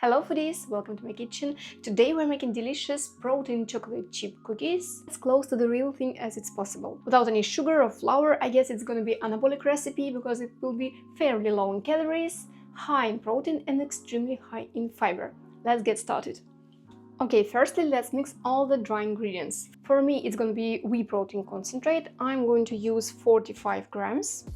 Hello foodies, welcome to my kitchen. Today we're making delicious protein chocolate chip cookies. As close to the real thing as it's possible. Without any sugar or flour, I guess it's gonna be an anabolic recipe because it will be fairly low in calories, high in protein and extremely high in fiber. Let's get started. Okay, firstly let's mix all the dry ingredients. For me it's gonna be whey protein concentrate. I'm going to use 45 grams.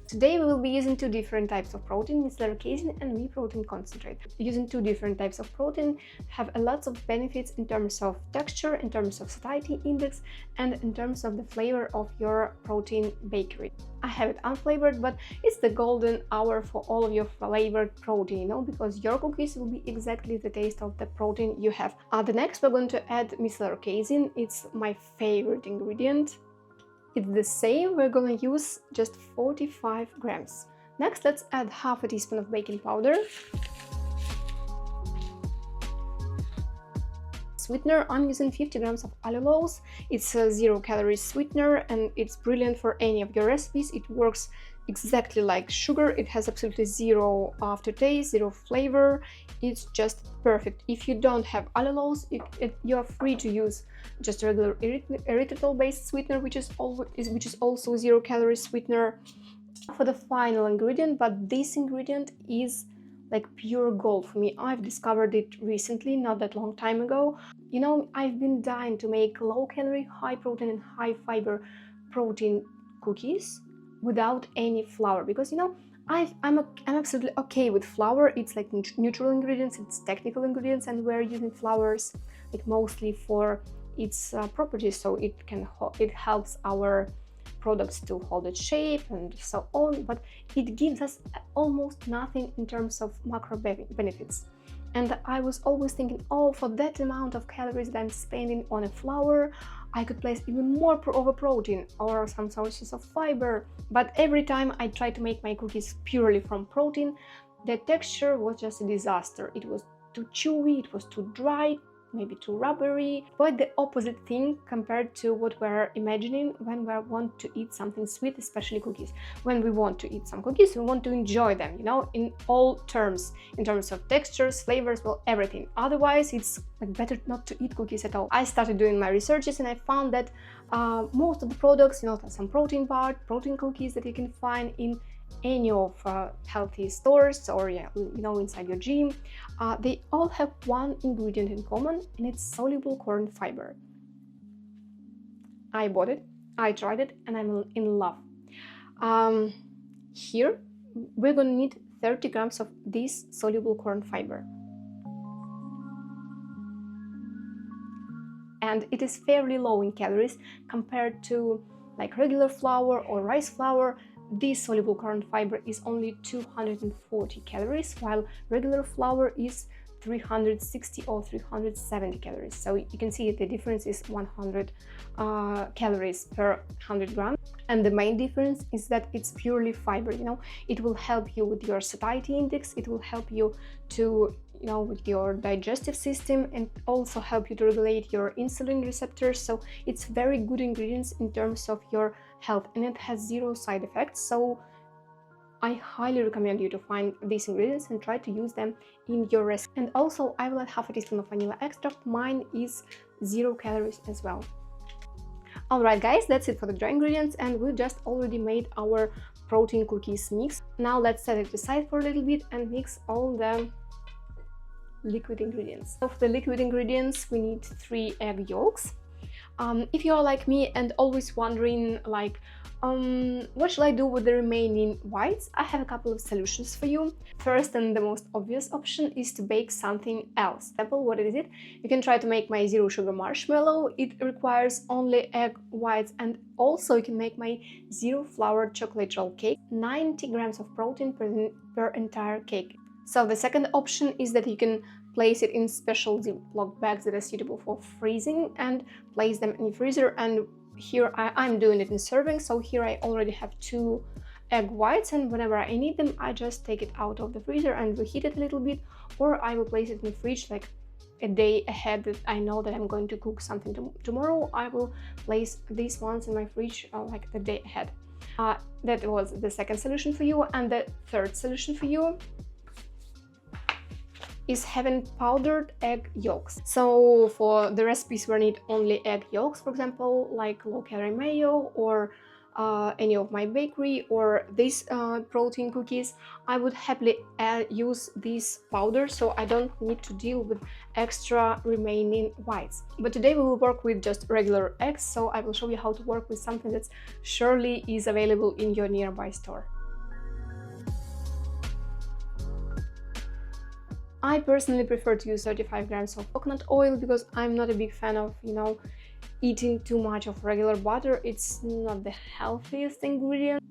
Today we will be using two different types of protein, micellar casein and whey protein concentrate. Using two different types of protein have a lot of benefits in terms of texture, in terms of satiety index, and in terms of the flavor of your protein bakery. I have it unflavored, but it's the golden hour for all of your flavored protein, you know, because your cookies will be exactly the taste of the protein you have. The next we're going to add micellar casein. It's my favorite ingredient. It's the same, we're gonna use just 45 grams. Next, let's add half a teaspoon of baking powder. Sweetener, I'm using 50 grams of allulose. It's a 0-calorie sweetener and it's brilliant for any of your recipes. It works exactly like sugar. It has absolutely zero aftertaste, zero flavor. It's just perfect. If you don't have allulose, you're free to use just a regular erythritol-based sweetener, which is also 0-calorie sweetener. For the final ingredient, but this ingredient is like pure gold for me. I've discovered it recently, not that long time ago. You know, I've been dying to make low-calorie, high-protein and high-fiber protein cookies without any flour, because you know I'm absolutely okay with flour. It's like neutral ingredients, it's technical ingredients, and we're using flours like mostly for its properties, so it helps our products to hold its shape and so on, but it gives us almost nothing in terms of macro benefits. And I was always thinking, oh, for that amount of calories that I'm spending on a flour, I could place even more of a protein or some sources of fiber. But every time I tried to make my cookies purely from protein, the texture was just a disaster. It was too chewy, it was too dry, maybe too rubbery, quite the opposite thing compared to what we're imagining when we want to eat something sweet, especially cookies. When we want to eat some cookies, we want to enjoy them, you know, in all terms, in terms of textures, flavors, well, everything. Otherwise, it's like better not to eat cookies at all. I started doing my researches and I found that most of the products, you know, some protein bar, protein cookies that you can find in any of healthy stores or inside your gym, they all have one ingredient in common, and it's soluble corn fiber. I bought it, I tried it, and I'm in love. Here we're gonna need 30 grams of this soluble corn fiber, and it is fairly low in calories compared to like regular flour or rice flour. This soluble corn fiber is only 240 calories, while regular flour is 360 or 370 calories. So you can see the difference is 100 calories per 100 grams. And the main difference is that it's purely fiber, you know. It will help you with your satiety index, it will help you to, you know, with your digestive system, and also help you to regulate your insulin receptors. So it's very good ingredients in terms of your health, and it has zero side effects. So I highly recommend you to find these ingredients and try to use them in your recipe. And also I will add half a teaspoon of vanilla extract. Mine is 0 calories as well. Alright guys, that's it for the dry ingredients, and we just already made our protein cookies mix. Now let's set it aside for a little bit and mix all the liquid ingredients. Of the liquid ingredients, we need 3 egg yolks. If you are like me and always wondering like what should I do with the remaining whites, I have a couple of solutions for you. First, and the most obvious option is to bake something else. Example, what is it? You can try to make my 0 sugar marshmallow. It requires only egg whites, and also you can make my 0 flour chocolate roll cake. 90 grams of protein per entire cake. So the second option is that you can place it in special Ziploc bags that are suitable for freezing and place them in the freezer. And here I'm doing it in serving, so here I already have 2 egg whites, and whenever I need them I just take it out of the freezer and reheat it a little bit, or I will place it in the fridge like a day ahead that I know that I'm going to cook something tomorrow. I will place these ones in my fridge like the day ahead. That was the second solution for you. And the third solution for you is having powdered egg yolks. So for the recipes where I need only egg yolks, for example, like low-calorie mayo or any of my bakery or these protein cookies, I would happily use this powder, so I don't need to deal with extra remaining whites. But today we will work with just regular eggs, so I will show you how to work with something that surely is available in your nearby store. I personally prefer to use 35 grams of coconut oil because I'm not a big fan of, eating too much of regular butter. It's not the healthiest ingredient.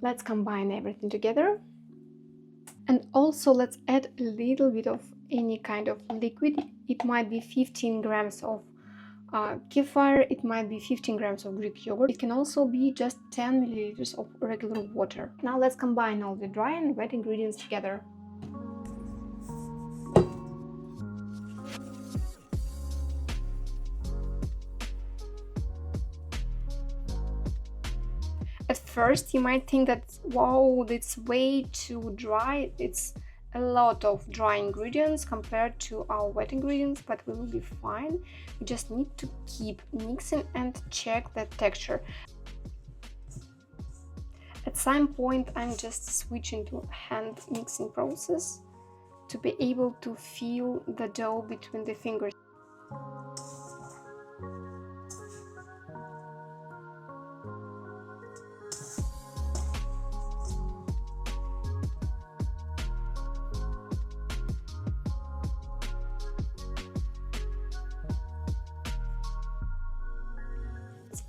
Let's combine everything together. And also let's add a little bit of any kind of liquid. It might be 15 grams of kefir, it might be 15 grams of Greek yogurt. It can also be just 10 milliliters of regular water. Now let's combine all the dry and wet ingredients together. At first you might think that, wow, it's way too dry, it's a lot of dry ingredients compared to our wet ingredients, but we will be fine. We just need to keep mixing and check the texture. At some point I'm just switching to hand mixing process to be able to feel the dough between the fingers.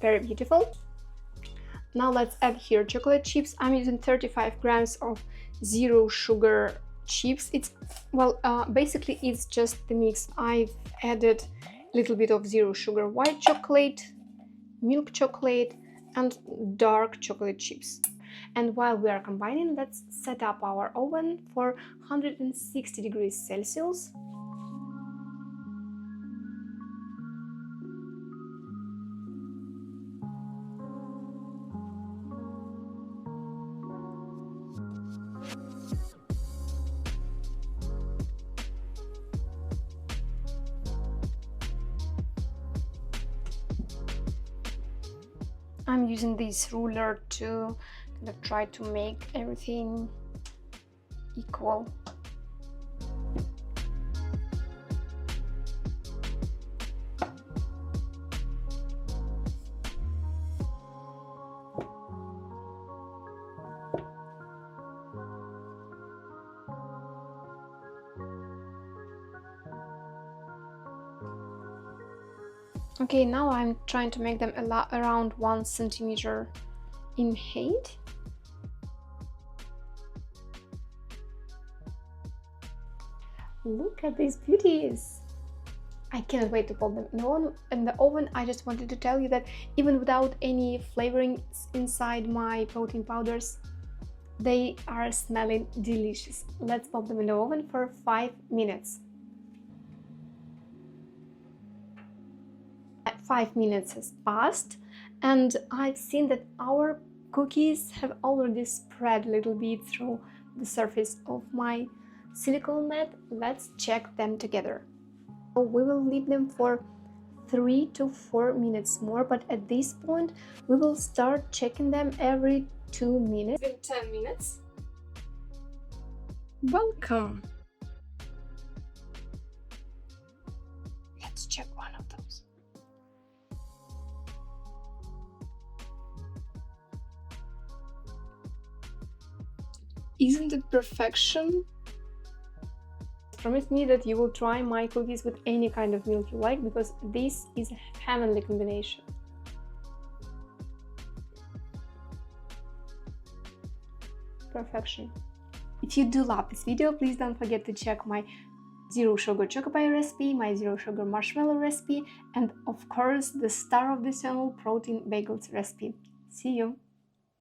Very beautiful. Now let's add here chocolate chips. I'm using 35 grams of zero sugar chips. It's basically it's just the mix. I've added a little bit of zero sugar white chocolate, milk chocolate and dark chocolate chips. And while we are combining, let's set up our oven for 160 degrees Celsius. I'm using this ruler to kind of try to make everything equal. Okay, now I'm trying to make them around 1 centimeter in height. Look at these beauties! I cannot wait to pop them in the oven. I just wanted to tell you that even without any flavoring inside my protein powders, they are smelling delicious. Let's pop them in the oven for 5 minutes. 5 minutes has passed and I've seen that our cookies have already spread a little bit through the surface of my silicone mat. Let's check them together. So we will leave them for 3 to 4 minutes more, but at this point we will start checking them every 2 minutes. It's been 10 minutes. Welcome. Let's check one of those. Isn't it perfection? Promise me that you will try my cookies with any kind of milk you like, because this is a heavenly combination. Perfection. If you do love this video, please don't forget to check my zero sugar choco pie recipe, my zero sugar marshmallow recipe, and of course the star of this channel, protein bagels recipe. See you!